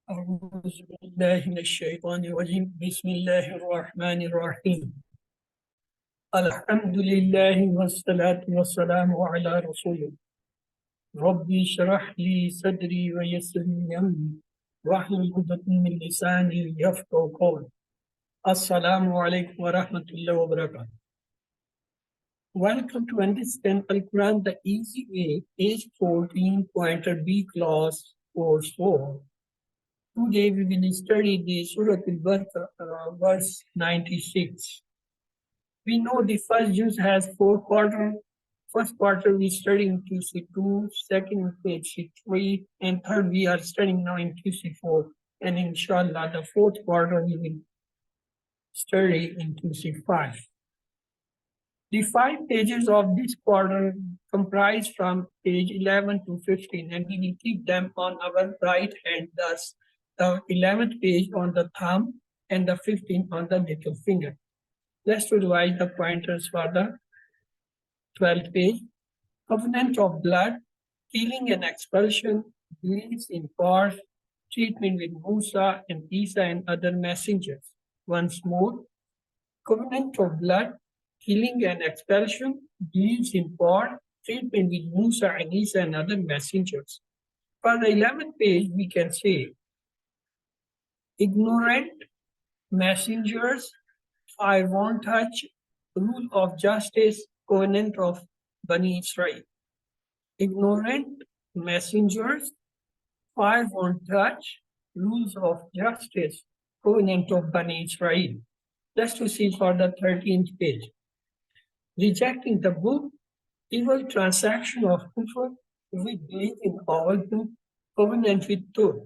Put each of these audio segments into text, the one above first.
أعوذ بالله من الشيطان الرجيم بسم الله الرحمن الرحيم الحمد لله والصلاة والسلام على رسوله ربي اشرح لي صدري ويسر لي أمري واحلل عقدة من لساني يفقهوا قولي السلام عليكم ورحمة الله وبركاته. Welcome to Understand Al-Quran the Easy Way, age 14 pointer B class course 4. Today we will study the Surah Al-Baqarah, verse 96. We know the first juz has 4 quarters. First quarter we study in QC2, second in QC3, and third we are studying now in QC4. And inshallah, the fourth quarter we will study in QC5. The 5 pages of this quarter comprise from page 11 to 15, and we will keep them on our right hand, thus the 11th page on the thumb and the 15th on the little finger. Let's revise the pointers for the 12th page. Covenant of blood, killing and expulsion, beliefs in parts, treatment with Musa and Isa and other messengers. Once more, covenant of blood, killing and expulsion, beliefs in part, treatment with Musa and Isa and other messengers. For the 11th page, we can say, ignorant messengers, I won't touch, rule of justice, covenant of Bani Israel. Ignorant messengers, I won't touch, rules of justice, covenant of Bani Israel. Let's to see for the 13th page. Rejecting the book, evil transaction of kufr, we believe in all book, covenant with Torah.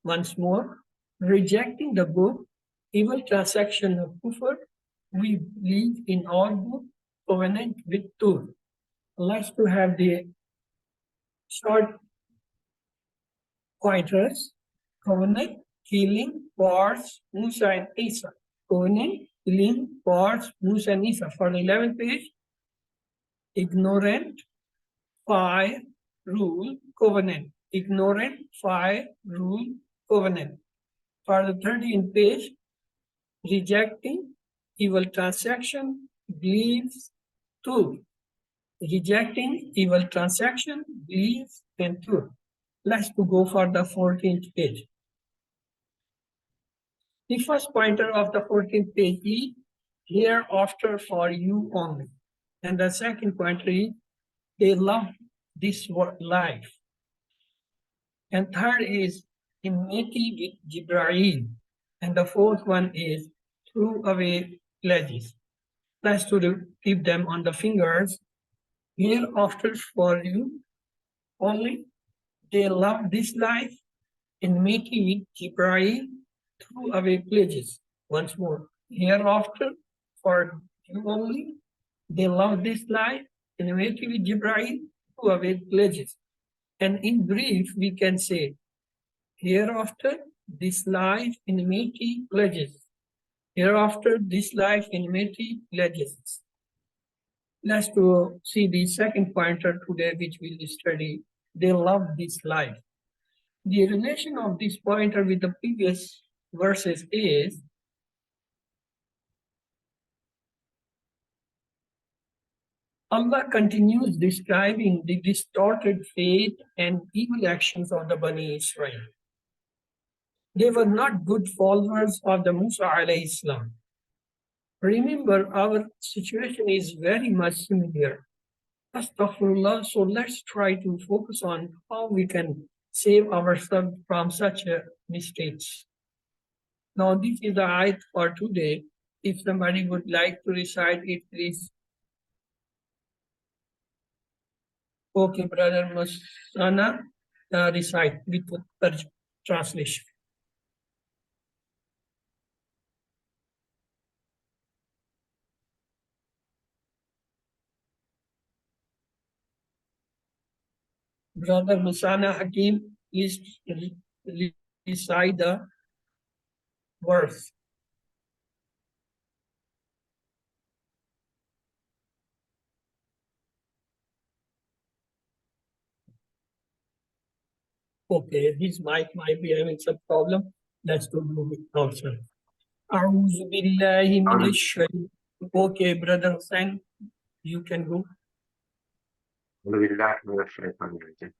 Once more, rejecting the book, evil transaction of kufr, we believe in all book, covenant with Torah. Let's to have the short pointers. Covenant, killing, wars, Musa and Isa. Covenant, killing, wars, Musa and Isa. For the 11th page, ignorant, fire, rule, covenant. Ignorant, fire, rule, covenant. For the 13th page, rejecting, evil transaction, beliefs, truth. Rejecting, evil transaction, beliefs, and truth. Let's go for the 14th page. The first pointer of the 14th page is hereafter for you only. And the second pointer is they love this life. And third is enmity with Jibreel. And the fourth one is threw away pledges. Let's keep them on the fingers. Hereafter for you only. They love this life. Enmity with Jibreel. Threw away pledges. Once more. Hereafter for you only. They love this life. Enmity with Jibreel. Threw away pledges. And in brief, we can say, hereafter, this life enmity pledges. Hereafter, this life enmity pledges. Let's see the second pointer today, which we'll study. They love this life. The relation of this pointer with the previous verses is Allah continues describing the distorted faith and evil actions of the Bani Israel. They were not good followers of the Musa alayhi salam. Remember, our situation is very much similar. Astaghfirullah, so let's try to focus on how we can save ourselves from such mistakes. Now, this is the ayat for today. If somebody would like to recite it, please. Okay, brother Masana, recite with translation. Brother Masana Hakim, please recite the verse. Okay, his mic might be having some problem. Let's do it ourselves. أعوذ بالله من أعوذ الشيطان. Okay, brother Hussein, you can go. بالله من الشيطان الرجيم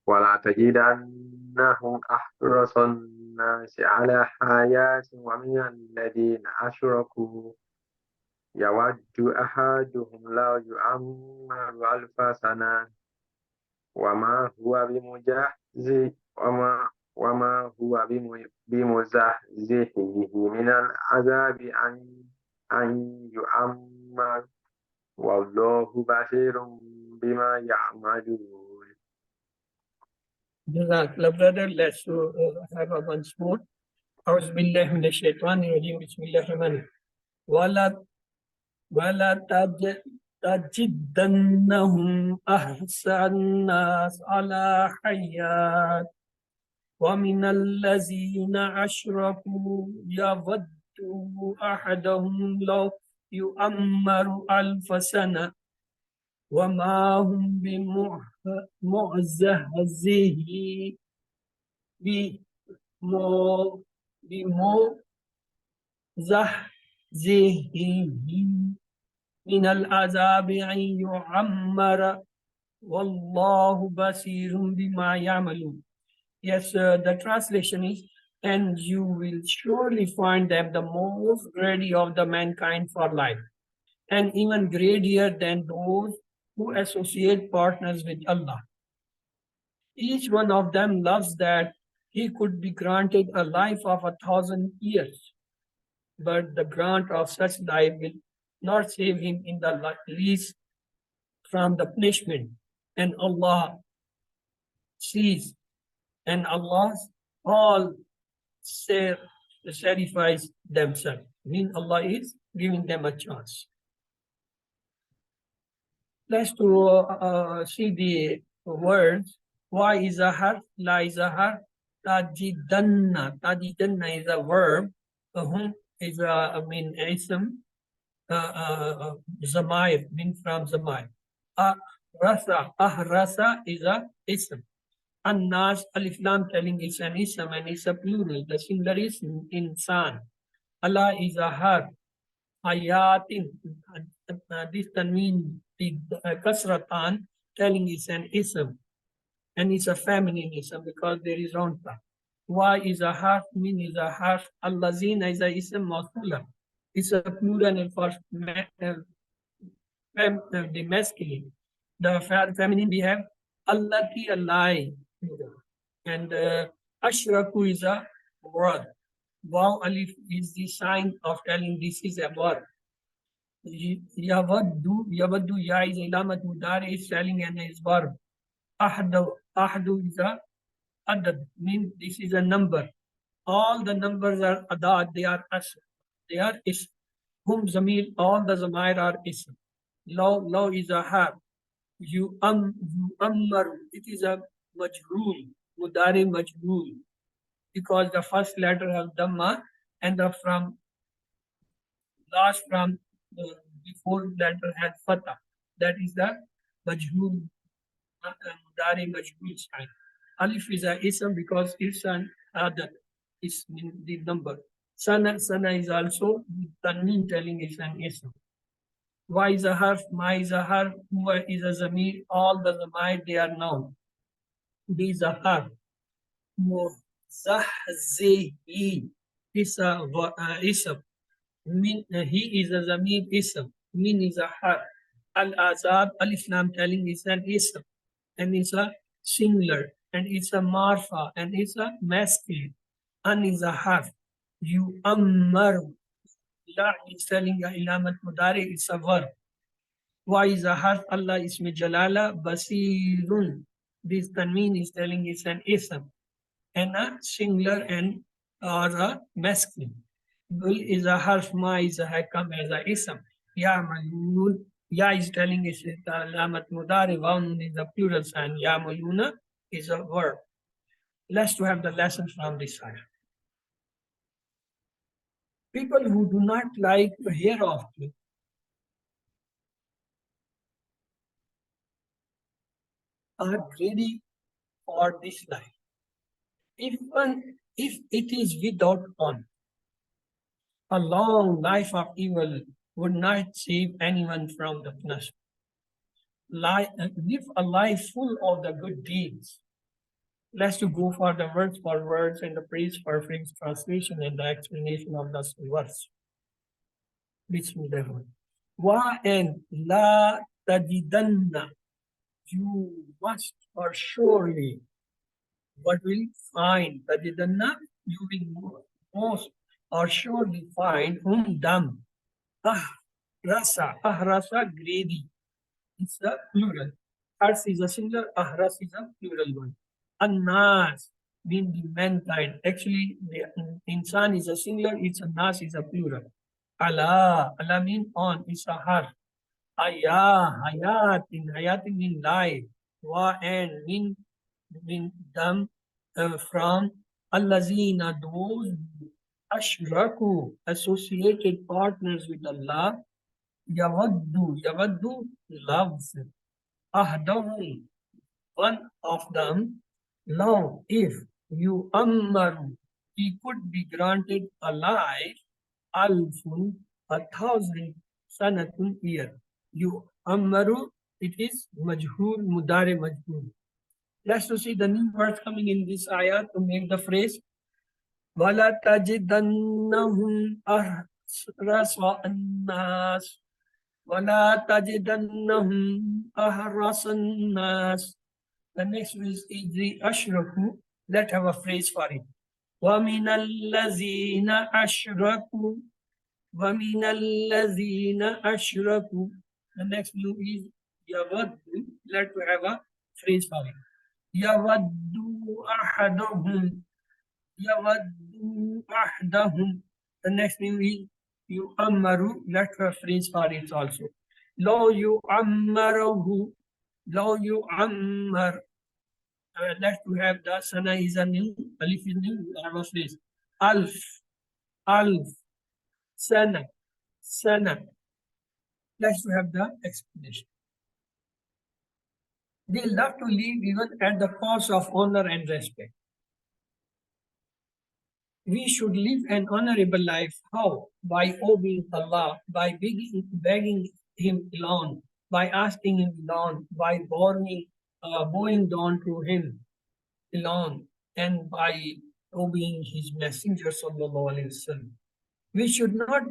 ولا تجدنهم أحرص الناس على حياة ومن الذين أشركوا يود أحدهم لو يعمر ألف سنة وما هو بمزحزحه من العذاب أن يعمر والله بصير بما يعملون. Jazakallah, brother. Let's have a once more. أعوذ بالله من الشيطان الرجيم بسم الله الرحمن الرحيم ولا تجدنهم أحسن الناس على حياة ومن الذين أشركوا يود أحدهم لو يؤمر ألف سنة وما هم بمعززه بمزحزحه من العذاب أن يعمر والله بصير بما يعملون. Yes, the translation is, and you will surely find them the most greedy of the mankind for life, and even greedier than those who associate partners with Allah. Each one of them loves that he could be granted a life of 1,000 years, but the grant of such life will not save him in the least from the punishment. And Allah sees, and Allah all sacrifice themselves. Mean Allah is giving them a chance. Let's see the words. Why is a harf? La is a harf. Tajidanna. Tajidanna is a verb. Is a, ism. Zamair, means from Zamair. Ahrasa is a ism. An-nas, alif lam telling is an ism and is a plural. The singular is insan. Allah is a harf. Hayatin, this tanween, the kasratan, telling is an ism, and it's a feminine ism because there is round part. Why is a harf, mean is a harf. Allazina is a ism mawsula. It's a plural for the masculine. The feminine we have allati, allai, and ashraku is a word. Wow alif is the sign of telling this is a word. Yavaddu, ya is ilamat mudari is telling and is verb. Ahdu is a adad, means this is a number. All the numbers are adad, they are asr. They are ism. Hum zamir, all the zamair are ism. Law is a harf. You ammar, it is a majhul, mudari majhul, because the first letter has dhamma and the last from before letter had fatah. That is the majhul, mudari majhul sign. Alif is a ism because it's an adad, is the number. Sana is also tanween telling is an ism. Why is a harf, ma is a harf, huwa is a zamir, all the zamir they are noun. B is a harf. Muzahzihi is a ism. Min, he is a zamir ism. Min is a harf. Al-azab, alif lam telling is an ism. And it's a singular. And it's a marfa. And it's a masculine. An is a harf. You ammaru. La is telling a ilamat mudari, it's a verb. Why is a harf? Allah ismi jalala basirun. This tanween is telling it's an ism. And a singular and or a masculine. Bul is a harf, ma is a hakam as a ism. Ya'malun, ya is telling is alamat mudari, waun is a plural sign. Ya'maluna is a verb. Let's to have the lesson from this side. People who do not like to hear of me are greedy for this life. If it is without honor, a long life of evil would not save anyone from the punishment. Live a life full of the good deeds. Let's to go for the words for words and the praise for phrase translation and the explanation of the verse. Bismillah. Wa and la tajidanna. You must or surely what will find tajidanna, you will most or surely find them. Rasa greedy. It's a plural. Ars is a singular, ahras is a plural one. Anas means the mankind. Actually, the insan is a singular, it's a nas is a plural. Allah means on, it's a har. Hayatin mean life. Wa and mean them from allazina, those ashraku, associated partners with Allah. Yawaddu loves. Ahdahum, one of them. Now, if you ammaru, he could be granted a life, alfun, 1,000, sanatun year. You ammaru, it is majhul, mudare majhul. Let's to see the new words coming in this ayah to make the phrase. Wala tajidannahum ahras an-nas. وَلَا تَجِدَنَّهُمْ أَحْرَصَ النَّاسِ. The next is the ashraku. Let's have a phrase for it. وَمِنَ الَّذِينَ أَشْرَكُوا وَمِنَ الَّذِينَ أَشْرَكُوا. The next one is يَوَدُّ. Let's have a phrase for it. يَوَدُّ أَحَدُهُمْ يَوَدُّ أَحْدَهُمْ. The next one is you ammaru, let's have a phrase for it also. Lo you ammarahu, lo you ammar. Let's have the sana is a new, alif is new, we have a phrase. Alf, sana. Let's have the explanation. They love to live even at the cost of honor and respect. We should live an honorable life. How? By obeying Allah, by begging Him alone, by asking Him alone, by bowing down to Him alone, and by obeying His Messenger Sallallahu Alaihi Wasallam. We should not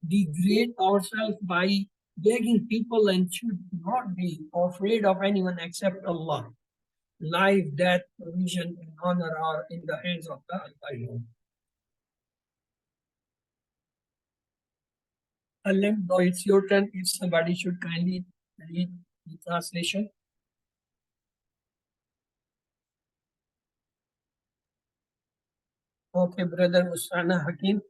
degrade ourselves by begging people and should not be afraid of anyone except Allah. Life, death, provision, and honor are in the hands of the Almighty. Alim, now it's your turn. If somebody should kindly read the translation. Okay, brother Musana Hakim.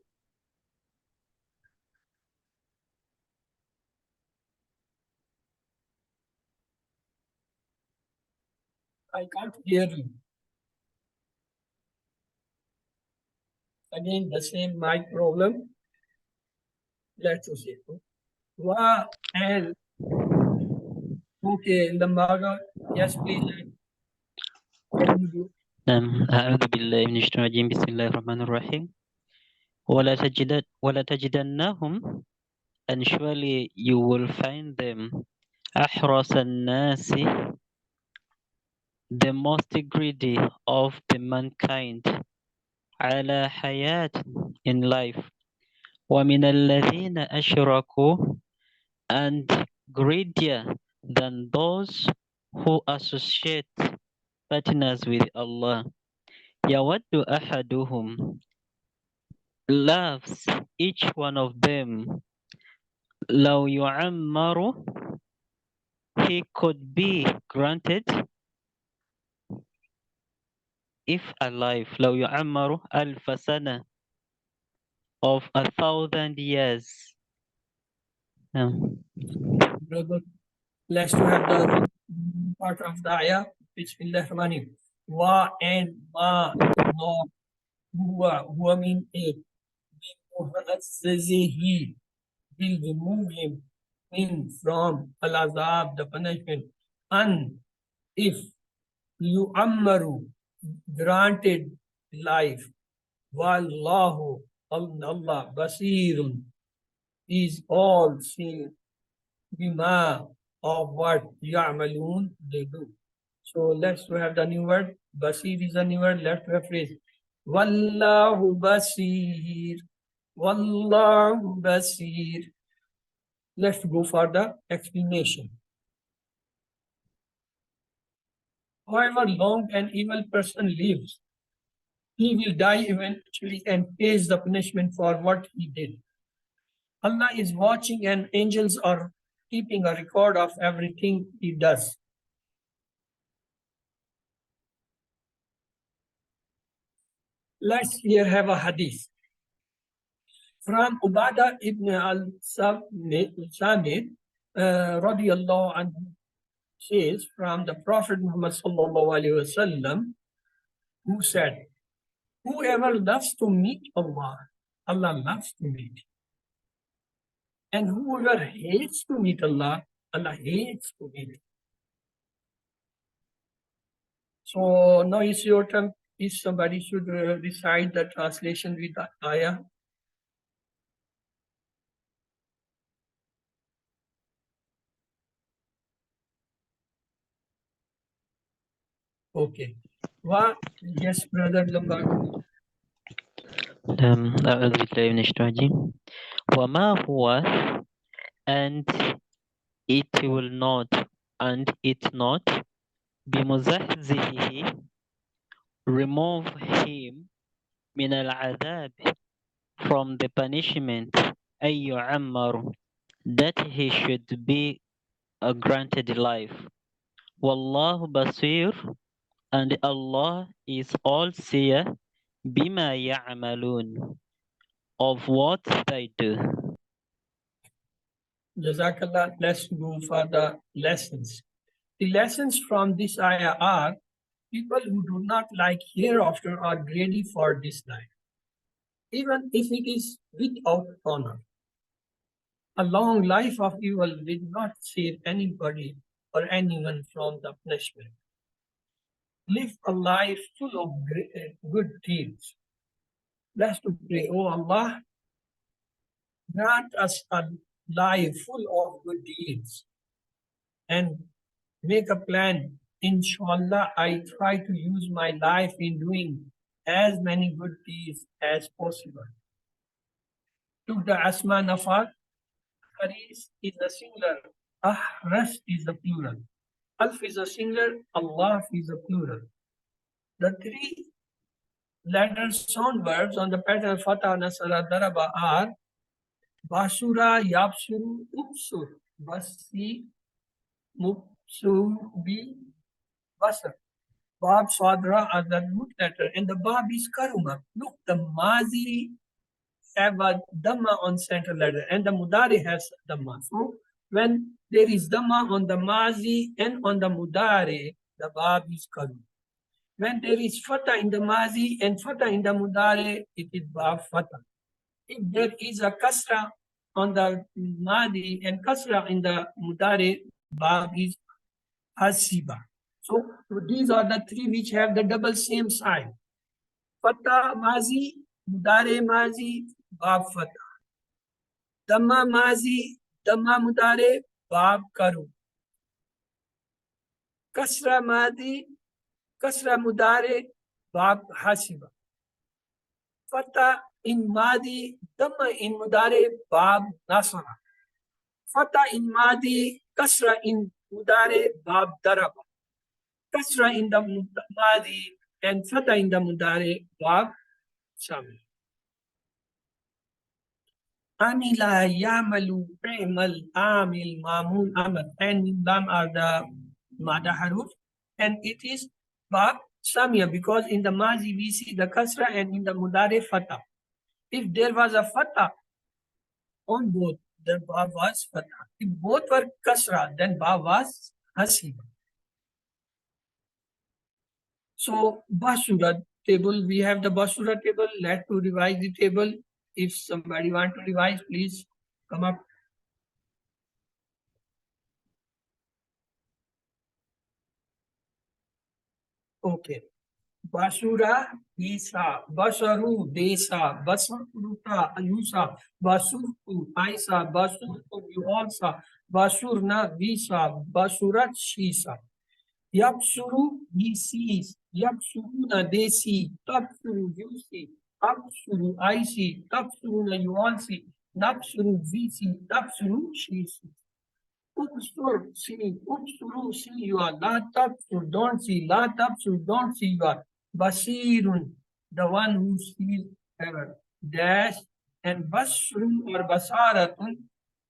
I can't hear you. Again, the same mic problem. Let's see. Wa and okay, Lambaga. Yes, please. Can you do? أعوذ بالله من الشيطان الرجيم بسم الله الرحمن الرحيم ولا تجدنهم, and surely you will find them أحرص الناس, the most greedy of the mankind, على حياة, in life, ومن الذين أشركوا, and greedier than those who associate partners with Allah. يود أحدهم, loves each one of them. لو يعمر, he could be granted, if alive. لو يعمر ألف سنة, of 1,000 years. Brother, let's to have the part of the ayah. Bismillahirrahmanirrahim. Wa and ma, no, huwa mean it. He will remove him in from al-azab, the punishment. And if yu'ammaru, granted life. Wallahu, Allah, basirun, is all seeing, bima, of what ya'malun, they do. So let's have the new word. Basir is a new word. Let's rephrase. Wallahu basir. Wallahu basir. Let's go for the explanation. However long an evil person lives, he will die eventually and face the punishment for what he did. Allah is watching and angels are keeping a record of everything he does. Let's here have a hadith. From Ubadah ibn al-Samit, radiallahu anhu, says from the Prophet Muhammad sallallahu alaihi wasallam, who said, whoever loves to meet Allah, Allah loves to meet. And whoever hates to meet Allah, Allah hates to meet. So now it's your turn. If somebody should recite the translation with the ayah. Okay. Yes, brother Lombardo. أعوذ بالله من الشيطان الرجيم. وما هو and it will not and it not بمزحزحه remove him من العذاب from the punishment أن يعمر that he should be granted life. Wallahu basir, and Allah is all-seer, bima ya'malun, of what they do. Jazakallah. Let's go for the lessons. The lessons from this ayah are, people who do not like hereafter are ready for this life, even if it is without honor. A long life of evil will not save anybody or anyone from the punishment. Live a life full of good deeds. Let's pray, oh Allah, grant us a life full of good deeds and make a plan. Inshallah, I try to use my life in doing as many good deeds as possible. Took the Asma Nafat, Haris is a singular, Ahras is a plural. Alf is a singular, Allah is a plural. The three letter sound verbs on the pattern Fatah, Nasara, Daraba are Basura, Yapsuru, Upsur, Basi, Mupsubi, Basar. Bab, Sadra are the root letter, and the Bab is Karuma. Look, the Mazi have a Dhamma on central letter, and the Mudari has Dhamma. So when there is Dhamma on the Mazi and on the Mudari, the Bab is Karuma. When there is Fatah in the Mazi and Fatah in the Mudari, it is Bab Fatah. If there is a Kasra on the Madi and Kasra in the Mudari, Bab is Hasiba. So these are the three which have the double same sign. Fatah Mazi, Mudari Mazi, Bab Fatah. Dhamma Mazi, Dhamma Mudari, Bab Karu. Kasra Madi, Kasra Mudari, Bab Hasiba. Fatah in Madi, Dhamma in Mudari, Bab Nasara. Fatah in Madi, Kasra in Mudari, Bab Daraba. Kasra in the Madi and Fatah in the Mudari, Bab Sami. Amila Yamalu Premal Amil Mamul Amal and Lam are the Mada Haruf, and it is Bab Samia because in the Mazi we see the Kasra and in the Mudari Fatah. If there was a Fatah on both, the Bab was Fatah. If both were Kasra, then Bab was Hasiba. So Basura table, we have the Basura table. Let's to revise the table. If somebody want to revise, please come up. Okay. Basura, Isa, Basaru, Desa, Basaruta, Ayusa, Basurtu, Aisa, Basurtu, Yualsa, Basurna, Visa, Basurat, Shisa. Yapsuru, he sees. Yapsuruna, they see. Tapsuru, you see. Tapsuru, I see. Tapsuruna, you all see. Napsuru, we see. Tapsuru, she sees. Upsur, see. Upsuru, see you are. La tapsur, don't see. La tapsur, don't see you are. Basirun, the one who sees ever. Dash and basrun or basaratun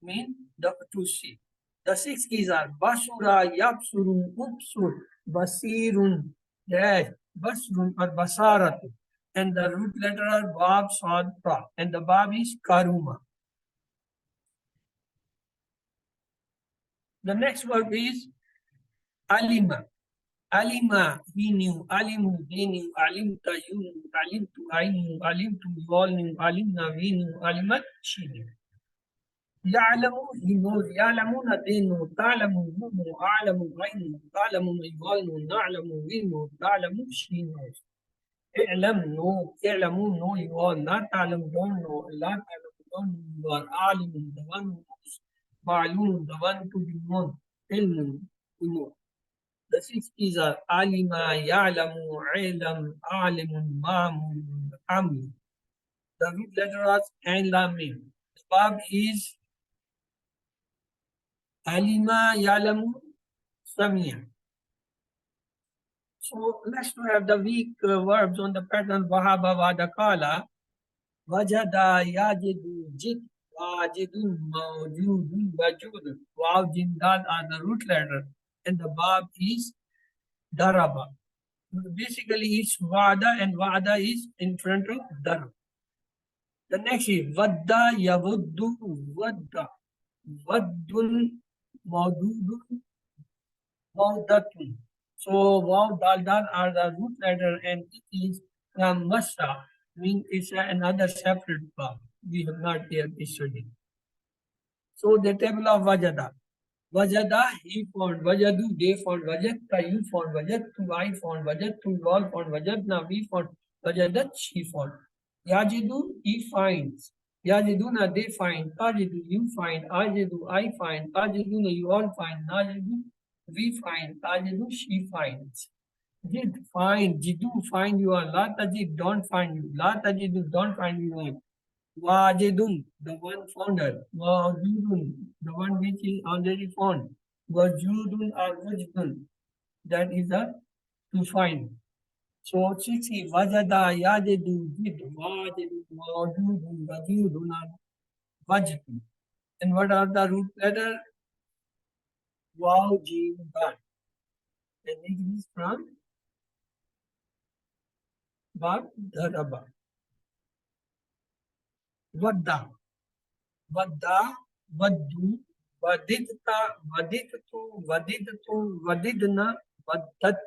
mean the to see. The 6 keys are basura, yapsuru, upsur, basirun, dash, basrun or basaratun. And the root letter are bab, sad, ta. And the bab is karuma. The next word is alima. Alima, he knew. Alimu, they knew. Alimta, you knew. Alimtu, I knew. Alimtu, you all knew. Alimna, we knew. Alimat, she knew. Ya'lamu, he knows. Ya'lamuna, they know. Ta'lamu, you know. A'lamu, I know. Ta'lamu, you all know. Na'lamu, we know. Ta'lamu, she knows. I'lam, no. I'lamu, no, you all. La ta'lamu, don't know. La ta'lamu, don't know. You are alimun, the one who knows. Ma'lum, the one to be known. Ilmun, you know. The 6 keys are alima, ya'lamu, ilam, alimun, ma'mun, amli. The root letter is ain, lam, mim. The verb is alima, ya'lamu, samia. So let's have the weak verbs on the pattern wahaba, wadakala. Wajada, yajidu, jid, wajidun, mawjudun, wajudun. Waw, jim, dal are the root letter. And the verb is daraba. Basically, it's wada and wada is in front of darab. The next is vadda, yavuddu, vadda. Vaddun, mawdudun, mawdatun. So, waw, dal, dal are the root letter and it is from masa, meaning it's another separate verb. We have not yet studied. So, the table of wajada. Wajada, he found. Wajadu, they found. Wajadta, you found. Wajadtu, I found. Wajadtu, you all found. Wajadna, we found. Wajadat, she found. Yajidu, he finds. Yajiduna, they find. Tajidu, you find. Ajidu, I find. Tajiduna, you all find. Najidu, we find. Tajidu, she finds. Jid, find. Jidu, find you all. La tajid, don't find you. La tajidu, don't find you all. Wajidun, the one founder. Wajudun, the one which is already found. Wajudun or wajdun, that is the to find. So 60, wajada, yajidu, jid, wajidu, wajudun, wajudun, wajdun. And what are the root letter? Waw, jim, dal. And it is from Bab, Dharaba. Vadda. Vadda, vaddu, vadidta, vadidtu, vadidtu, vadidna, vaddat.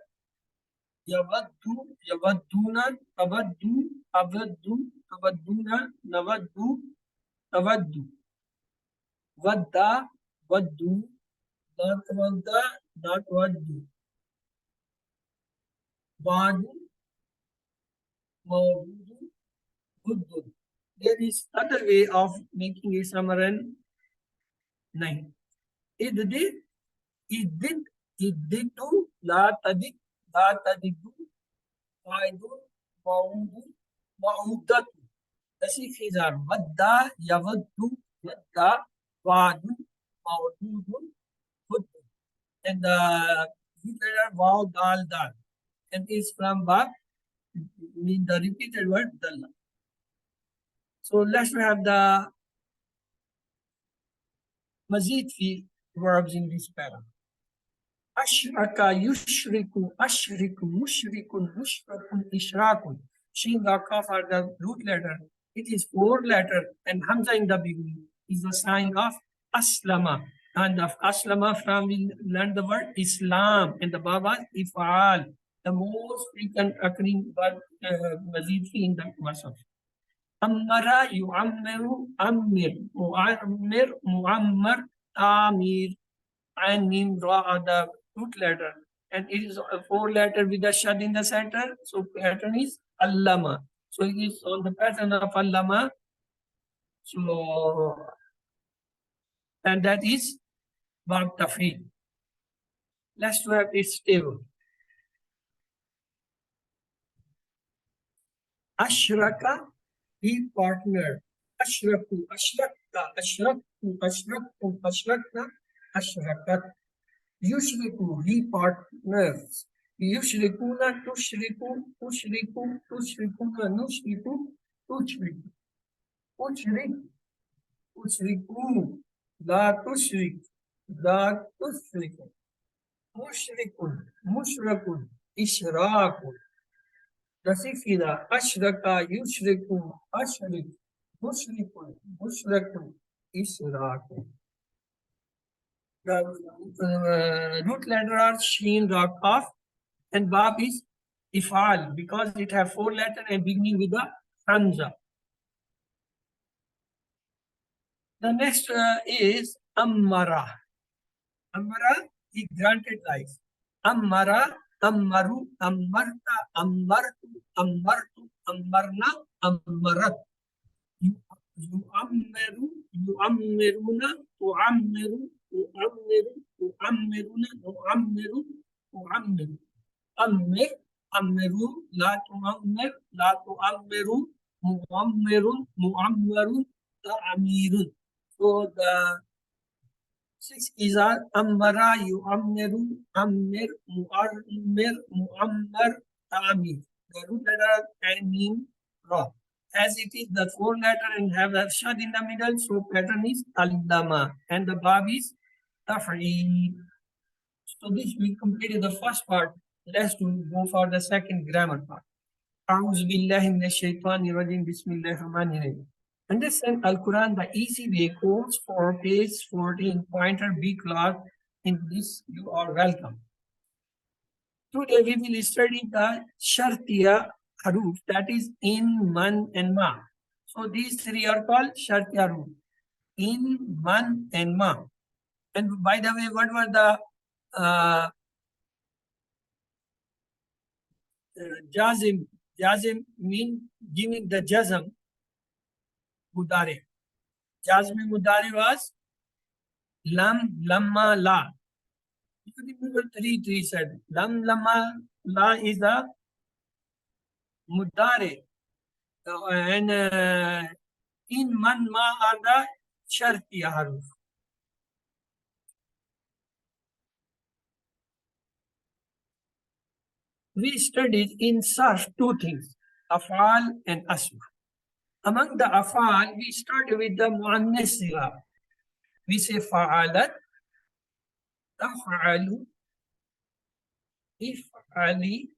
Yavaddu, yavadduna, tavaddu, avaddu, tavadduna, navaddu, tavaddu. Vadda, vaddu, not vadda, not vaddu. Vadu, mawdudu, buddhu. There is other way of making a samaran 9. It did do, la tadik, la tadidu, faidu, maudu, maudatu. The 6 keys are vadda, yavaddu, vadda, vadu, maududu, buddu. And the letter waw, dal, dal. And is from bab, mean the repeated word, dalla. So let's have the mazid fi verbs in this pattern. Ashraka, yushriku, ashriku, mushrikun, mushrakun, ishrakun. Shin, the kaf are the root letter. It is 4 letter and hamza in the beginning is the sign of aslama. And of aslama from we learn the word Islam and the baba ifal, the most frequent occurring word mazid fi in the masaf. Ammara, yu'ammiru, ammir, mu'ammir, mu'ammar, amir, and mim, ra are the root letter. and it is a 4-letter with a shad in the center. So pattern is allama. So it is on the pattern of allama. So, and that is verb tafid. Let's have its table. Ashraka, he partner. Ashraku, ashrakta, ashraktu, ashraktu, ashrakta, ashrakat. Yushriku, he partners. Yushrikuna, tushriku, tushriku, tushrikuna, nushriku, tushriku. Ushrik, ushriku, la tushrik, la tushriku. Mushrikun, mushrakun, ishrakun. Rasifida, ashraka, yushriku, ashrik, mushrikun, mushrakun, ishrakun. The root letter are sheen, ra, kaf, and bab is ifal because it have 4 letters and beginning with the hamza. The next is ammara. Ammara, he granted life. Ammara, ammaru, ammarta, ammartu, ammartu, ammarna, ammarat. Yu'ammiru, yu'ammiruna, tu'ammiru, tu'ammiru, tu'ammiruna, tu'ammiru, tu'ammiru. Ammir, ammiru, la tu'ammir, la tu'ammiru, mu'ammirun, mu'ammarun, ta'amirun. So the 6 keys are ammara, yu'ammiru, ammir, mu'ammir, mu'ammar, ta'amir. The root letter and mean ra. As it is the 4 letter and have a shad in the middle, so pattern is allama and the bab is tafreed. So this we completed the first part. Let's go for the second grammar part. A'udhu billahi minash shaitanir rajim. Bismillahir rahmanir rahim. Understand Al-Quran the easy way course for page 14 pointer B class. In this you are welcome. Today we will study the Shartiya haruf, that is in, man and ma. So these 3 are called Shartiya haruf. In, man and ma. And by the way, what were the jazim? Jazim mean giving the jazm. Mudare. Jazmi mudare was lam, lamma, la. You remember 3 said lam, lamma, la is the mudare. And in, man, ma are the shartiya haruf. We studied in sarf 2 things, afal and asma. Among the afal, we started with the muannas sigha. We say fa'alat, taf'alu, if'ali,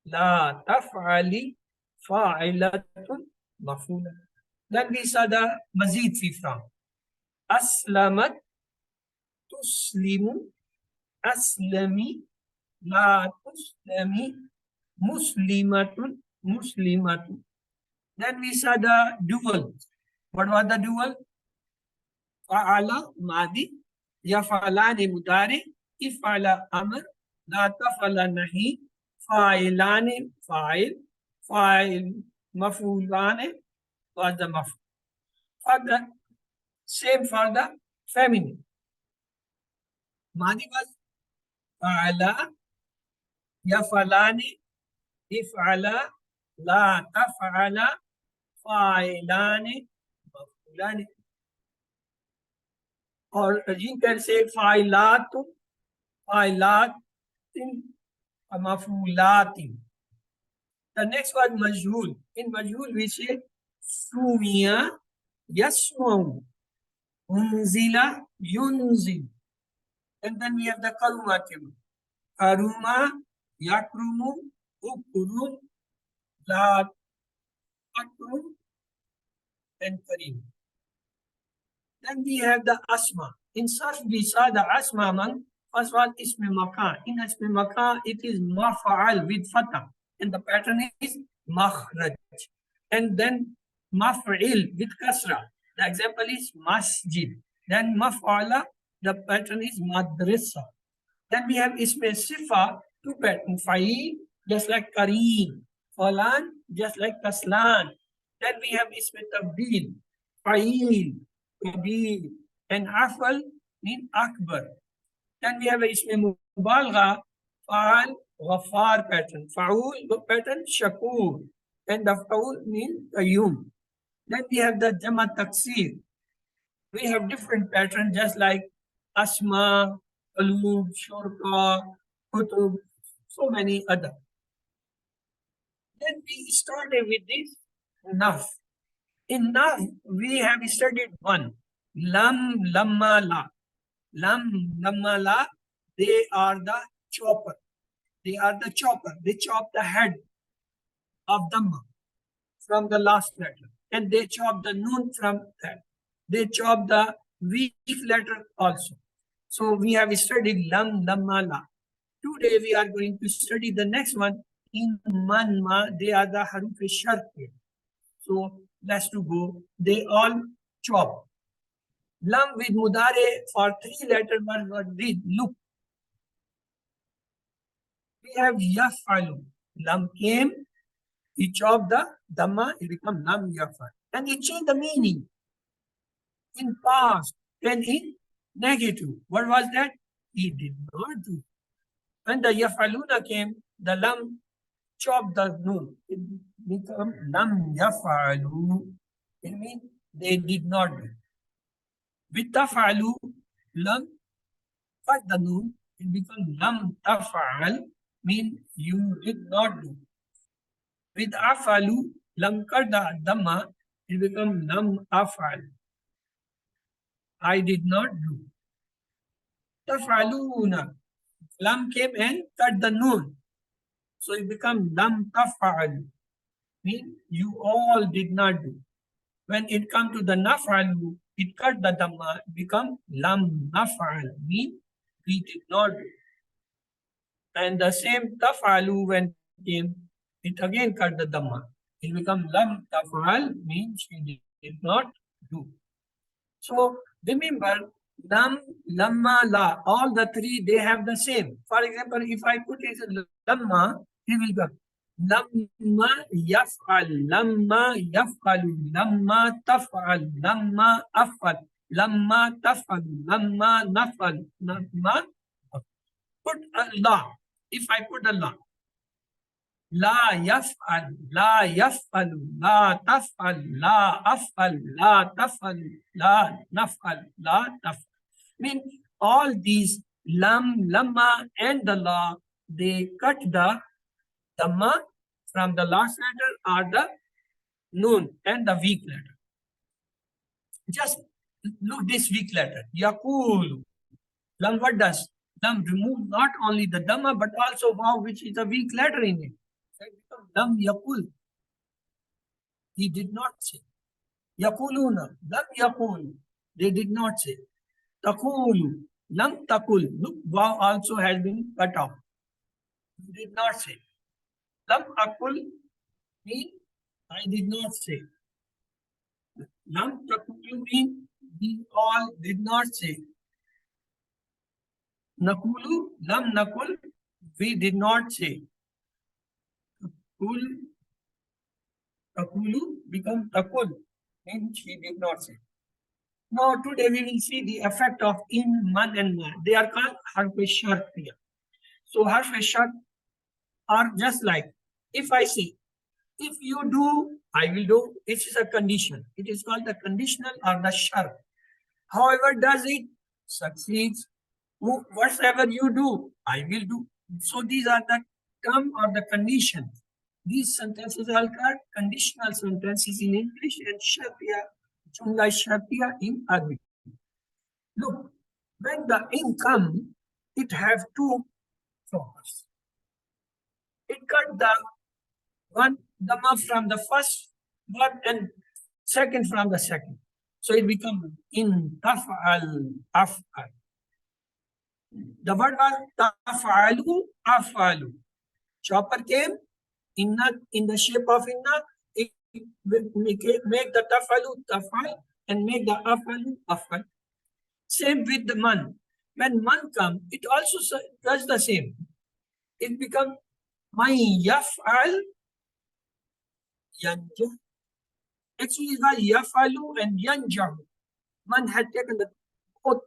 la taf'ali, fa'ilatun, maf'ula. Then we saw the mazid fi from. Aslamat, tuslimu, aslami, la tuslami, muslimatun, muslimatun. Then we saw the dual. What was the dual? Fa'ala, madi, yaf'alani mudari, if'ala amr, la taf'ala nahi, fa'ilani fa'il, fa'il maf'ulani was the maf'ul. For the same for the feminine. Madi was fa'ala, yaf'alani, if'ala, la taf'ala, fa'ilani, maf'ulani. Or you can say fa'ilatun, fa'ilatin, maf'ulatin. The next one majhul. In majhul we say sumiya, yasma'u, unzila, yunzil. And then we have the karumatim. Karuma, yakrumu, ukrum, la akrum, and karim. Then we have the asma. In sarf we saw the asma among first one ismi makan. In ismi makan it is maf'al with fatah. And the pattern is makhraj. And then maf'il with kasra. The example is masjid. Then maf'ala, the pattern is madrasa. Then we have isme sifa, two pattern, fa'il, just like kareem, falan, just like kaslan. Then we have isme tabdil, fa'il, kabil, and afal mean akbar. Then we have isme mubalgha, fa'al, ghafar pattern, fa'ul pattern, shakur, and the fa'ul mean qayyum. Then we have the jama taksir. We have different patterns just like asma, alub, shurka, kutub, so many other. Then we started with this naf. In naf, we have studied one. Lam, lamma, la. Lam, lamma, la. They are the chopper. They are the chopper. They chop the head of Dhamma from the last letter. And they chop the noon from that. They chop the weak letter also. So we have studied lam, lamma, la. Today we are going to study the next one. In man, ma, they are the haruf shart. So let's to go. They all chop. Lam with mudare for three letter word read look. We have yafalu. Lam came, he chopped the dhamma, it become lam yafal. And it changed the meaning in past and in negative. What was that? He did not do. When the yafaluna came, the lam chopped the noon. It became lam yafalu. It means they did not do. With tafalu, lam cut the noon. It became lam tafal, mean you did not do. With afalu, lam cut the dhamma, it become lam afal. I did not do. Tafaluna. Lam came and cut the noon. So it become lam tafal. Mean you all did not do. When it come to the nafalu, it cut the dhamma, become lam nafal. Mean we did not do. And the same tafalu when came, it again cut the dhamma. It become lam tafal, means she did not do. So remember, lam, lamma, la, all the three, they have the same. For example, if I put it as lamma, it will go lamma yaf'al, lamma yaf'alu, lamma taf'al, lamma af'al, lamma taf'al, lamma naf'al, lamma. Put a la. If I put a la, la yaf'al, la yaf'alu, la taf'al, la af'al, la taf'al, la naf'al, la taf'al. Mean all these lam, lamma and the la, they cut the dhamma from the last letter or the noon and the weak letter. Just look this weak letter, yakulu. Lam what does? Lam remove not only the dhamma but also vav, which is a weak letter in it. So it becomes lam yakul. He did not say. Yakuluna, lam yakul. They did not say. Takulu, lam takul. Look, vav also has been cut off. He did not say. Lam akul mean I did not say. Lam takulu mean we all did not say. Nakulu, lam nakul, we did not say. Takul, takulu become takul, means she did not say. Now today we will see the effect of in, man and ma. They are called harf shart here. So harf shart are just like, if I say, if you do, I will do. It is a condition. It is called the conditional or the shart. However does it, succeeds. Whatever you do, I will do. So these are the term or the conditions. These sentences are called conditional sentences in English and shartiya, jumla shartiya in Arabic. Look, when the in come, it have two choppers. It cut the one dhamma from the first word and second from the second. So it becomes in taf'al, af'al. The word was taf'alu, af'alu. Chopper came in the shape of inna. It make the taf'alu taf'al and make the af'alu af'al. Same with the man. When man comes, it also does the same. It becomes my yaf'al yanjah. Actually, it was yafalu and yanjah. Man had taken the both.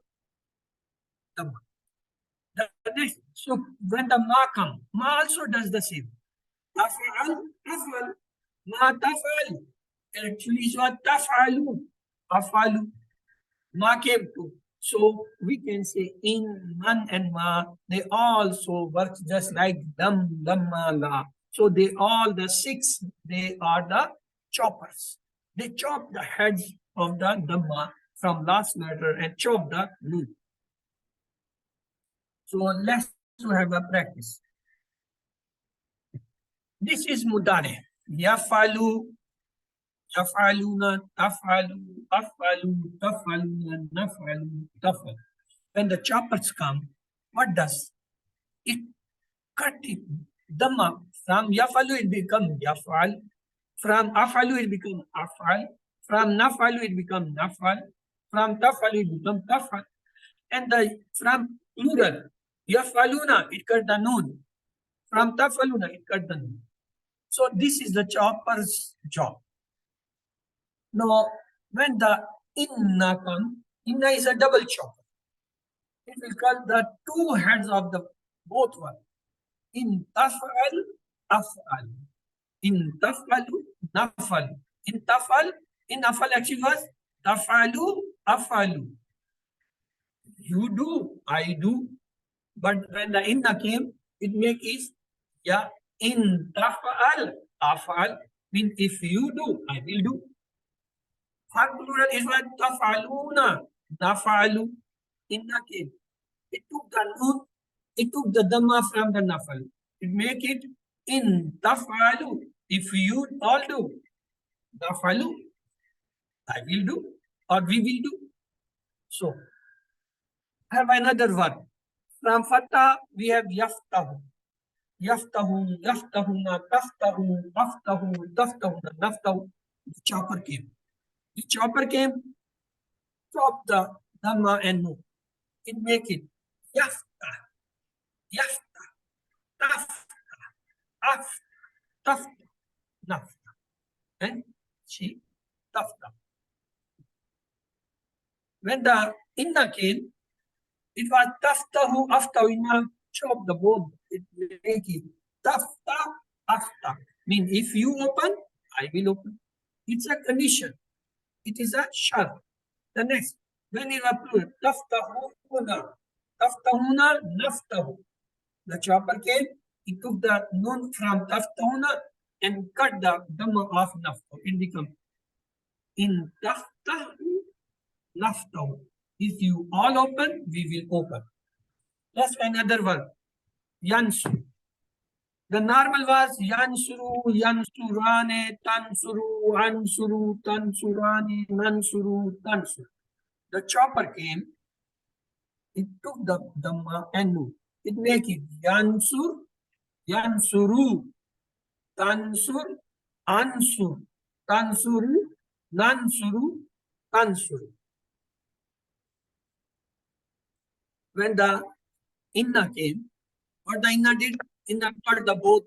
The next, so when the ma comes, ma also does the same. Af'al, af'al, ma taf'al. Actually, it's what taf'alu, afalu. Ma came to. So we can say in, man and ma, they also work just like dam, lamma, la. So they all, the six, they are the choppers. They chop the heads of the dhamma from last letter and chop the nun. So let's have a practice. This is mudare. Yafalu, yafaluna, tafalu, afalu, tafaluna, nafalu, tafalu. When the choppers come, what does it cut it? Dhamma. From yafalu it becomes yafal. From afalu it becomes afal. From nafalu it becomes nafal. From tafalu it becomes tafal. And from plural, yafaluna, it cut the noon. From tafaluna, it cut the noon. So this is the chopper's job. Now, when the inna comes, inna is a double chopper. It will cut the two heads of the both one. In tafal, afal. In tafalu, nafalu. In tafal, in afal actually was tafalu, afalu. You do, I do. But when the inna came, it make is ya in tafal, afal. Mean if you do, I will do. For plural is what tafaluna, nafalu. Inna came. It took the nun, it took the dhamma from the nafal. It make it in tafalu. If you all do, nafalu, I will do, or we will do. So, have another word. From fatah, we have yaftahu. Yaftahu, yaftahuna, taftahu, aftahu, taftahuna, naftahu. The chopper came. The chopper came, chop the dhamma and nun. It make it yafta, yafta, tafta, afta, tafta, nafta. And she tafta. When the inna came, it was taftahu aftahu. Inna chop the bone. It make it tafta afta. Mean if you open, I will open. It's a condition. It is a shart. The next, when you apply taftahuna, taftahuna, naftahu. The chopper came, he took the nun from taftahuna and cut the dhamma of naftahu. It becomes in taftahu, naftahu. If you all open, we will open. That's another word. Yansuru. The normal was yansuru, yansurane, tansuru, ansuru, tansurani, nansuru, tansuru. The chopper came, it took the dhamma and nun. It make it yansur, yansuru, tansur, ansur, tansuru, nansuru, tansuru. When the inna came, what the inna did? Inna cut the both.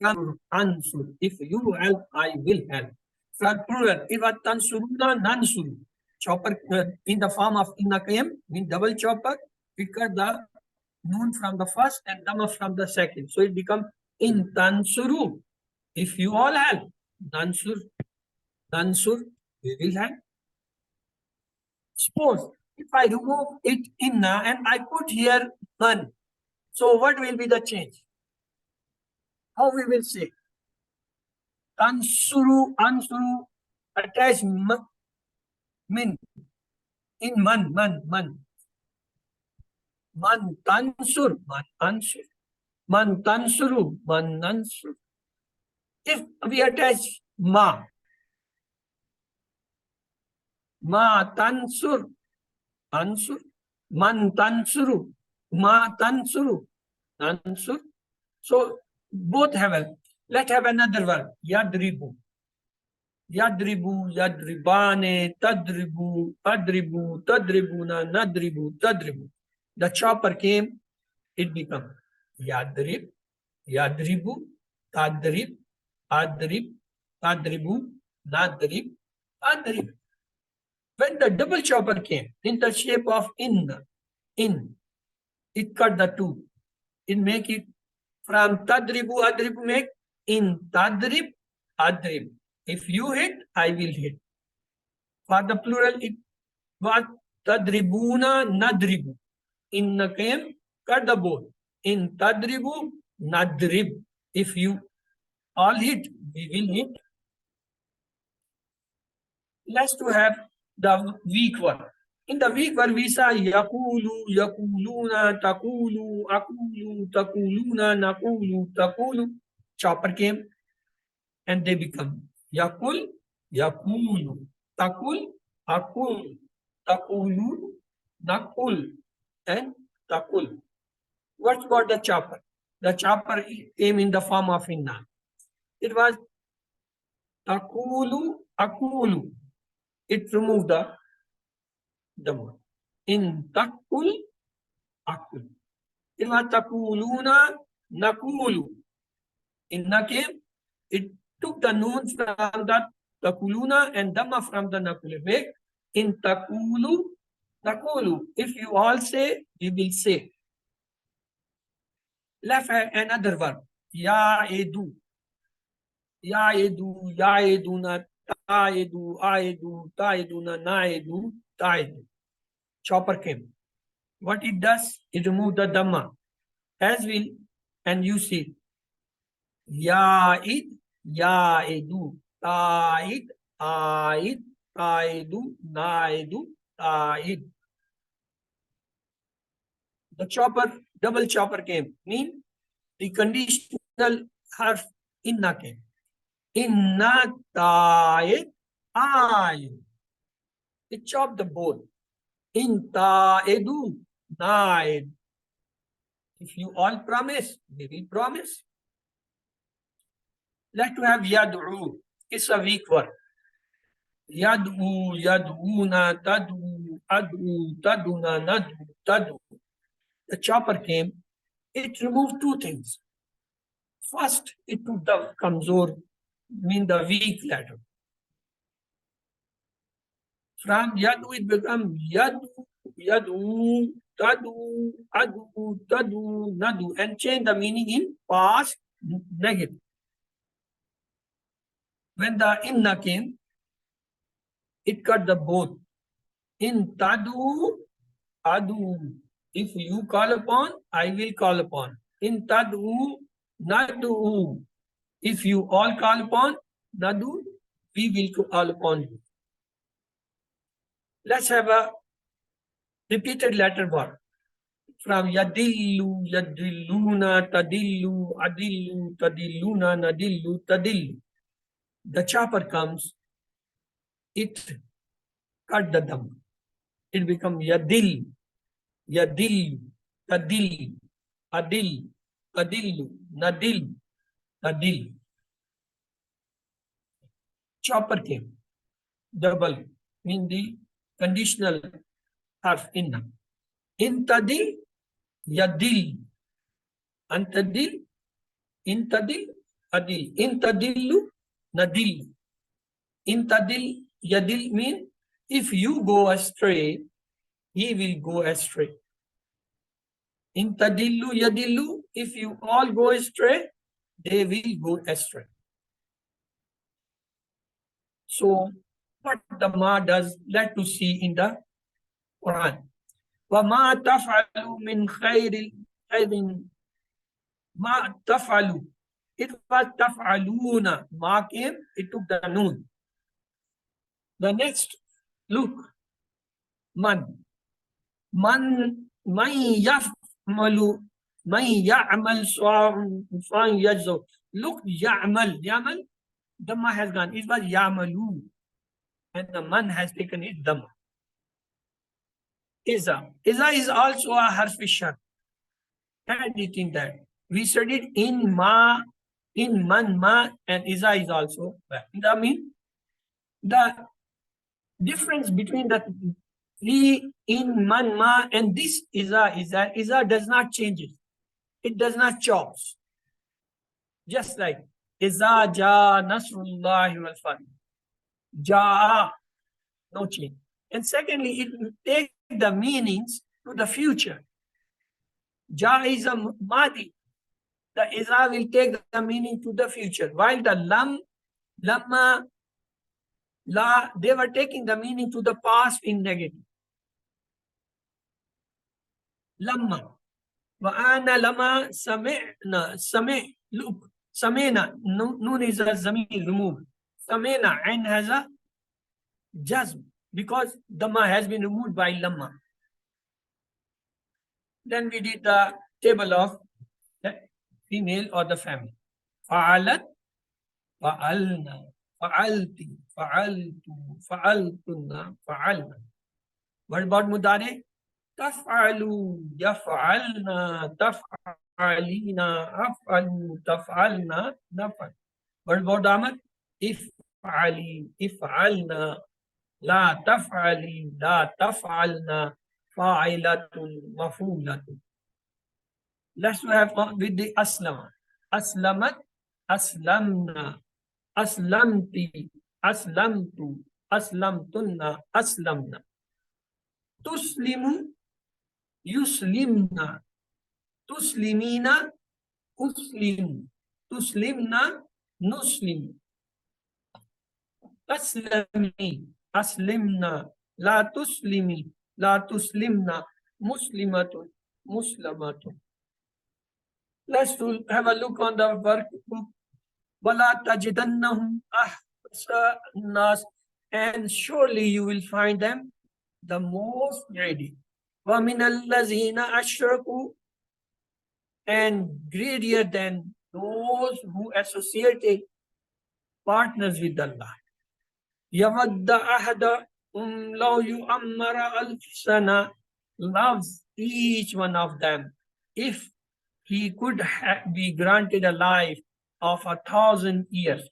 Ansur. If you help, I will help. From plural, it was tansuruna, nansuru. Chopper in the form of inna came, in double chopper, we cut the noon from the first and dhamma from the second. So it becomes in tansuru. If you all help, nansur, nansur, we will help. Suppose if I remove it inna and I put here man, so what will be the change? How we will say? Tansuru, ansuru, attach min. In man. Man tansur, man ansur. Man tansuru, man nansur. If we attach ma tansur, ansur. Man tansuru, ma tansuru, ansur. So both have a, let's have another word, yadribu. Yadribu, yadribane, tadribu, adribu, tadribuna, nadribu, tadribu. The chopper came, it became yadrib, yadribu, tadrib, adrib, tadribu, nadrib, adrib. When the double chopper came in the shape of in, it cut the two. It make it from tadribu, adribu make in tadrib, adrib. If you hit, I will hit. For the plural, it was tadribuna, nadribu. In the came, cut the both. In tadribu, nadrib. If you all hit, we will hit. Let's to have the weak one. In the weak one, we say yakulu, yakuluna, takulu, akulu, takuluna, nakulu, takulu. Chopper came and they become yakul, yakulu, takul, akul, takulu, nakul, and takul. What about the chopper? The chopper came in the form of inna. It was takulu, akulu. It removed the dhamma. In takul, akul. It was takuluna, nakulu. In nakim, it took the noon from the takuluna and dhamma from the nakulu. Make in takulu, nakulu. If you all say, we will say. Let's have another verb. Ya edu. Ya edu, ya eduna, ta edu, a edu, ta eduna, na edu, ta edu. Chopper came. What it does, it removes the dhamma. As will, and you see. Ya id, ya edu, ta id, a id, ta edu, na edu, ta id. The chopper, double chopper came. Mean the conditional harf inna came. Inna ta'id ayu. It chopped the bone. In ta'idu na'id. If you all promise, we will promise. Let's have yad'u. It's a weak word. Yad'u, yad'una, tad'u, ad'u, tad'una, nad'u, tad'u. The chopper came. It removed two things. First, it took the kamzor, mean the weak letter. From yadu, it became yadu, yadu, tadu, adu, tadu, nadu, and change the meaning in past negative. When the inna came, it cut the both. In tadu, adu. If you call upon, I will call upon. In tadu, nadu. If you all call upon, nadu, we will call upon you. Let's have a repeated letter word. From yadillu, yadilluna, tadillu, adillu, tadilluna, nadillu, tadillu. The chopper comes, it cut the dhamma. It becomes yadil, yadil, tadil, adil, tadillu, nadil, tadil. Chopper came, double, mean the conditional harf inna. Intadil, yadil, antadil, intadil, adil, intadillu, nadil. Intadil, yadil mean if you go astray, he will go astray. Intadillu, yadillu, if you all go astray, they will go astray. So, what the ma does, let to see in the Quran. وَمَا تَفْعَلُوا مِنْ خَيْرٍ مَا تَفْعَلُوا. It was تَفْعَلُونَ. Ma came, it took the noon. The next, look, man. Man yafmalu, man ya'mal su'an yajzo. Look, ya'mal, ya'mal, dhamma has gone. It was ya'malu. And the man has taken it dhamma. Iza. Iza is also a harf shart. Add it in that. We studied in ma, in man, ma, and Iza is also that. I mean, The difference between the three in man, ma, and this iza is that iza does not change it. It does not chops. Just like iza ja nasrullahi wal fath. Ja, no change. And secondly, it takes the meanings to the future. Ja is a madi. The iza will take the meaning to the future. While the lam, lamma, la, they were taking the meaning to the past in negative. Lamma. Wa'ana lama sami'na. Look. Samina. Noon is a zamir removed. Samina. Ain has a jazm. Because dhamma has been removed by lamma. Then we did the table of the female or the family. Fa'alat, fa'alna, fa'alti, fa'altu, fa'altunna, fa'alna. What about mudare? Taf'alu, yaf'alna, taf'alina, af'alu, taf'alna, naf'al. What about amar? If'ali, if'alna, la taf'ali, la taf'alna, fa'ilatun, maf'ulatun. Let's have with the aslama. Aslamat, aslamna, aslamti, aslamtu, aslamtunna, aslamna. Tuslimu, yuslimna, tuslimina, uslim, tuslimna, nuslim. Aslami, aslimna, la tuslimi, la tuslimna, muslimatun, muslamatun. Let's have a look on the workbook. Wala tajidannahum ahsanas, and surely you will find them the most greedy. Wa min allazina ashraku, and greedier than those who associated partners with Allah. Yawadda ahada law yu'ammara al-sana, loves each one of them if he could be granted a life of 1,000 years.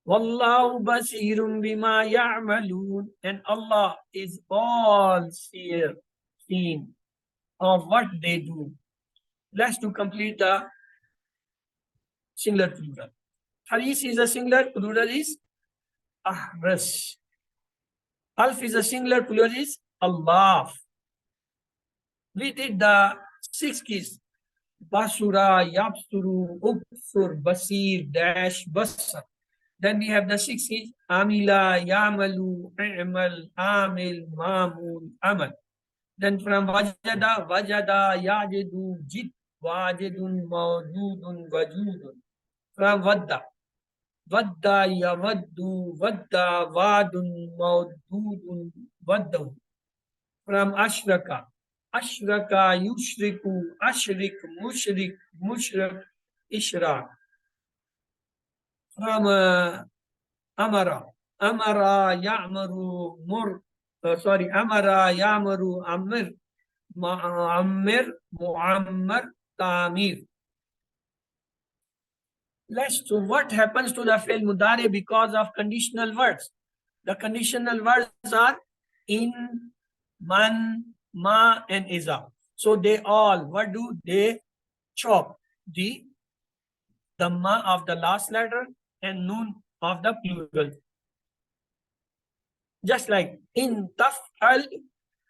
Wallahu basirun bima ya'malun, and Allah is all seeing of what they do. Let's to complete the singular plural. Haris is a singular, plural is ahras. Alf is a singular, plural is Allah. We did the 6 keys. Basura, Yapsuru, Upsur, Basir, Dash, Basar. Then we have the 6 keys. Amila, Yamalu, I'mal, Amil, Mamul, Amal. Then from Wajada, Wajada, Yajidu, Jid, Wajidun, Mawjudun, Wajudun. From Vadda, Vadda, Yawaddu, Vadda, Wadun, Mawdudun, Waddu. From Ashraka, Ashraka, Yushriku, Ashrik, Mushrik, Mushrik, Ishrak. From Amara, Amara, Ya'maru, Amara, Ya'maru, Amir, Mu'ammir, Tamir. Let's to what happens to the fi'l mudari because of conditional words. The conditional words are in, man, ma, and iza. So they all, what do they chop? The ma of the last letter and noon of the plural. Just like in taf'al,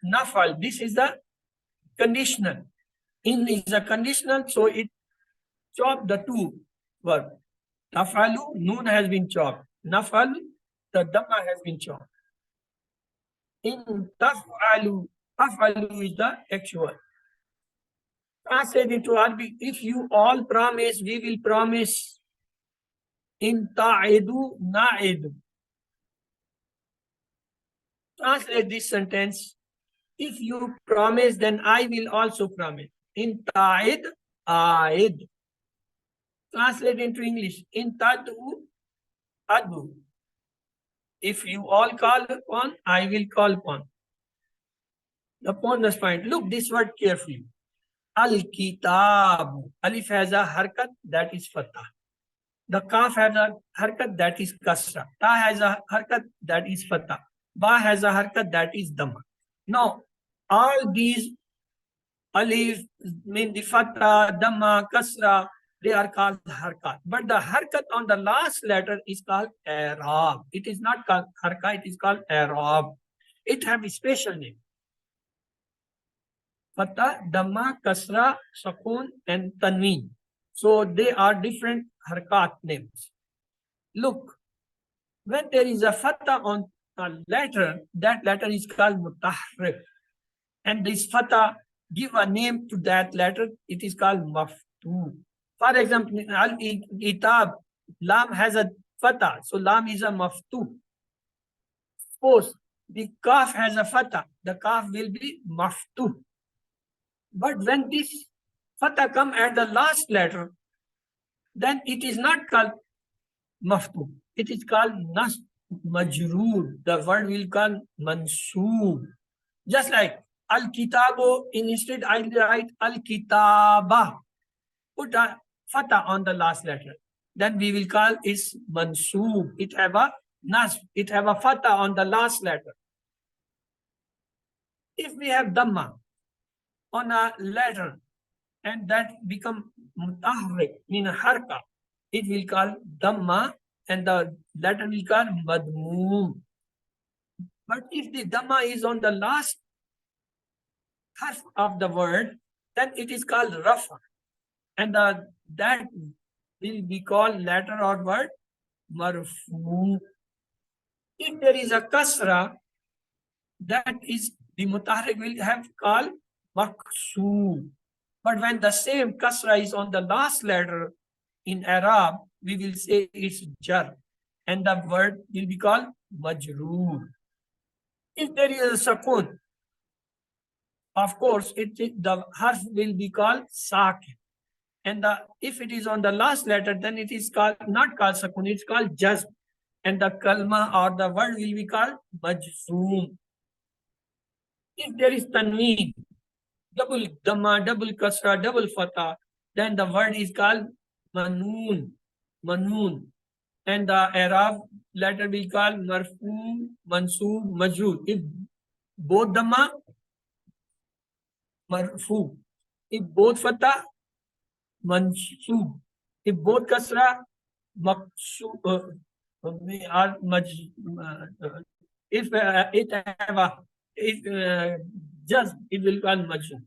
naf'al. This is the conditional. In is a conditional, so it chopped the two verbs. Taf'alu, noon has been chopped. Naf'al, the dhamma has been chopped. In taf'alu, taf'alu is the actual. Translate into Arabic, if you all promise, we will promise. In ta'idu, na'idu. Translate this sentence. If you promise, then I will also promise. In ta'id, a'id. Translate into English. In tad'u, adu. If you all call upon, I will call upon. Upon this point, look this word carefully. Al-Kitab. Alif has a harkat, that is fatah. The kaf has a harkat that is kasra. Ta has a harkat that is fatah. Ba has a harkat that is dhamma. Now, all these alif, mean the fatah, dhamma, kasra, they are called harkat. But the harkat on the last letter is called arab. It is not called harkat, it is called arab. It have a special name. Fatah, dhamma, kasra, sakun, and tanween. So they are different harkat names. Look, when there is a fatah on a letter, that letter is called mutahrik. And this fatah give a name to that letter, it is called maftu. For example, al-itab, lam has a fatah, so lam is a maftu. Suppose the kaf has a fatah, the kaf will be maftu. But when this fatah come at the last letter, then it is not called maftu. It is called nas majroor. The word will call mansoob. Just like al-kitabu, instead I write al-kitaba. Put a fatah on the last letter. Then we will call it mansoob. It have a nas. It have a fatah on the last letter. If we have dhamma on a letter and that become mutahrik, mean harka, it will call dhamma and the letter will call madmoom. But if the dhamma is on the last half of the word, then it is called rafa. And that will be called letter or word marfu. If there is a kasra, that is the mutahrik will have called maksoob. But when the same kasra is on the last letter in Arab, we will say it's jar, and the word will be called majroor. If there is a sakun, of course, the harf will be called sakin. And if it is on the last letter, then it is called not called sakun, it's called jazm. And the kalma or the word will be called majzoom. If there is tanween, double dhamma, double kasra, double fatah, then the word is called manoon, manoon. And the Arab letter will be called marfu, mansoob, majroor. If both dhamma, marfu. If both fatah, mansoob. If both kasra, maksoob. If it have a just it will call majroor.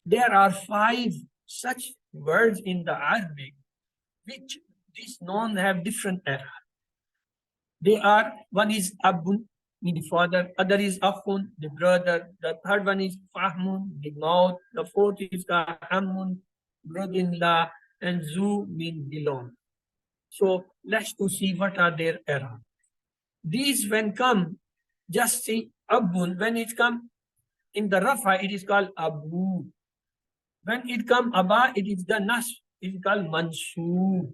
There are 5 such words in the Arabic which these known have different era. They are, one is abun, the father, other is akhun, the brother, the third one is fahmun, the mouth, the fourth is amun, brother-in-law, and zu mean belong. So let's to see what are their era. These when come, just see abun, when it come in the rafa, it is called abu. When it come aba, it is the nas, it is called mansoob.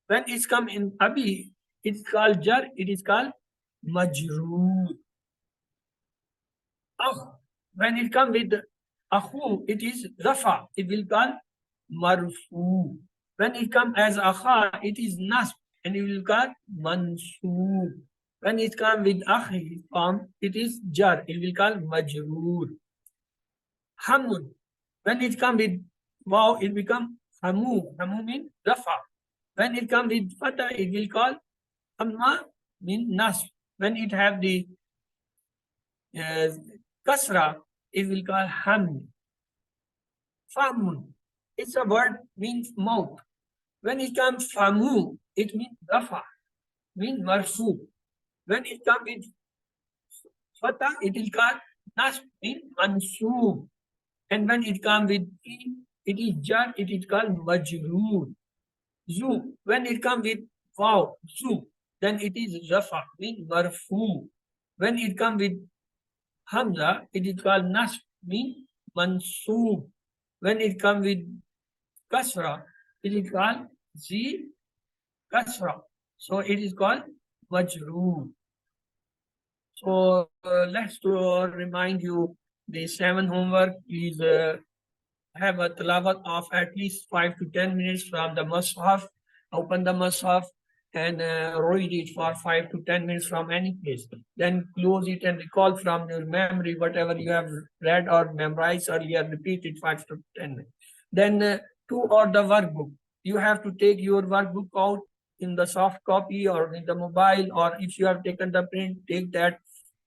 When it's come in abi, it's called jar, it is called majroor. When it come with akhu, it is rafa, it will call marfu. When it come as akha, it is nasb, and it will call mansoob. When it come with akhi form, it is jar, it will call majroor. Hamun, when it come with wow, it become hamu. Hamu means rafa. When it come with fatah, it will call amma mean nas. When it have the kasra, it will call ham. Famun, it's a word means mouth. When it comes famu, it means rafa, means marfu. When it comes with fatah, it will call nas, means mansoob. And when it comes with it is jar, it is called majroor. Zu, when it comes with wow, zu, then it is rafa, means marfu. When it comes with hamza, it is called nasb, means mansoob. When it comes with kasra, it is called zi kasra. So it is called majroor. So let's remind you the 7 homework. Please have a tilawat of at least 5 to 10 minutes from the mushaf open the Mus'haf and read it for 5 to 10 minutes from any place. Then close it and recall from your memory whatever you have read or memorized earlier, repeat it 5 to 10 minutes. Then 2, or the workbook. You have to take your workbook out in the soft copy or in the mobile, or if you have taken the print, take that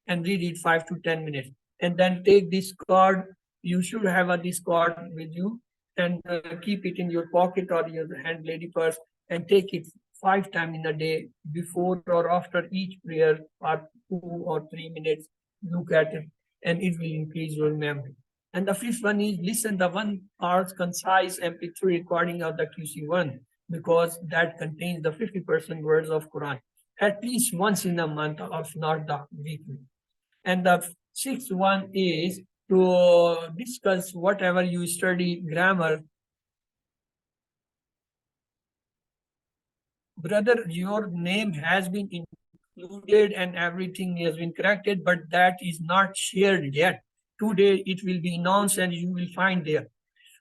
and read it 5 to 10 minutes. And then take this card. You should have this card with you, and keep it in your pocket or your hand lady purse, and take it 5 times in a day, before or after each prayer, for 2 or 3 minutes. Look at it, and it will increase your memory. And the 5th one is listen the 1 hour's concise MP3 recording of the QC1, because that contains the 50% words of Quran, at least once in a month, if not the weekly. And the 6th one is to discuss whatever you study grammar. Brother, your name has been included and everything has been corrected, but that is not shared yet. Today it will be announced and you will find there.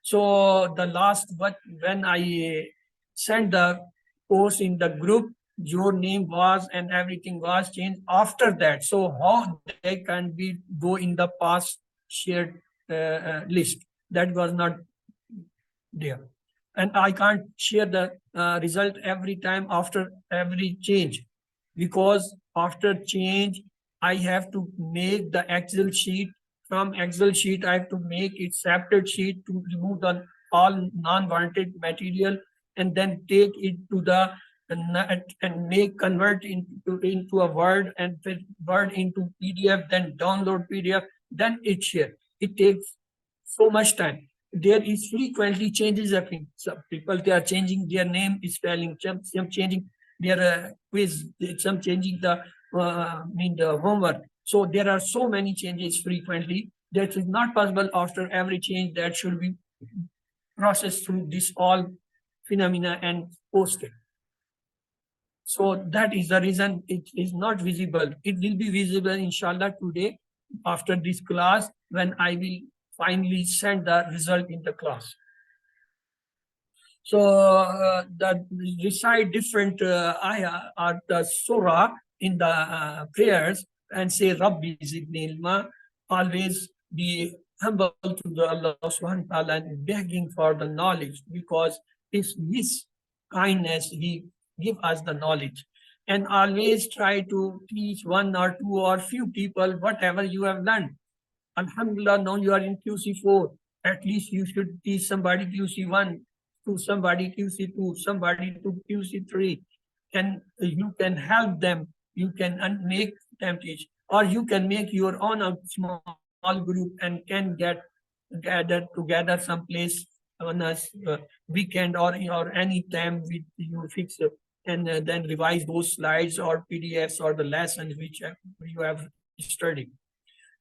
So the last, when I sent the post in the group, your name was and everything was changed after that. So how they can be go in the past shared list? That was not there. And I can't share the result every time after every change, because after change, I have to make the Excel sheet. From Excel sheet, I have to make it separate sheet to remove the all non-wanted material, and then take it to the and convert into a Word, and Word into PDF, then download PDF, then it share. It takes so much time. There is frequently changes of things. Some people, they are changing their name, spelling, some changing their quiz, some changing the the homework. So there are so many changes frequently that is not possible after every change. That should be processed through this all phenomena and posted. So that is the reason it is not visible. It will be visible, inshallah, today after this class, when I will finally send the result in the class. So that recite different ayah or the surah in the prayers, and say Rabbi zidni ilma. Always be humble to the Allah subhanahu wa ta'ala and begging for the knowledge, because it's His kindness He give us the knowledge. And always try to teach 1 or 2 or few people whatever you have learned. Alhamdulillah, now you are in QC4. At least you should teach somebody QC1, to somebody QC2, somebody to QC3. And you can help them. You can make them teach. Or you can make your own small group and can get gathered together someplace on a weekend or any time with you fix it, and then revise those slides or PDFs or the lessons which you have studied.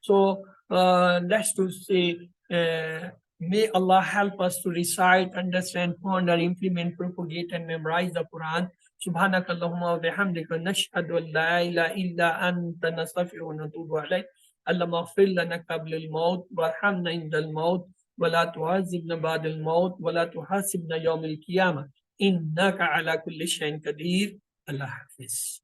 So let's to say, may Allah help us to recite, understand, ponder, implement, propagate, and memorize the Quran. Subhanaka Allahumma wa bihamdika nashhadu an la ilaha illa anta nastaghfiruka wa natubu ilayk. Allahumma ighfir lana qabla al-maut warhamna inda al-maut wa la tu'azzibna ba'da al-maut wa la tuhasibna yawm al-qiyamah innaka ala kulli shay'in qadir. Allah Hafiz.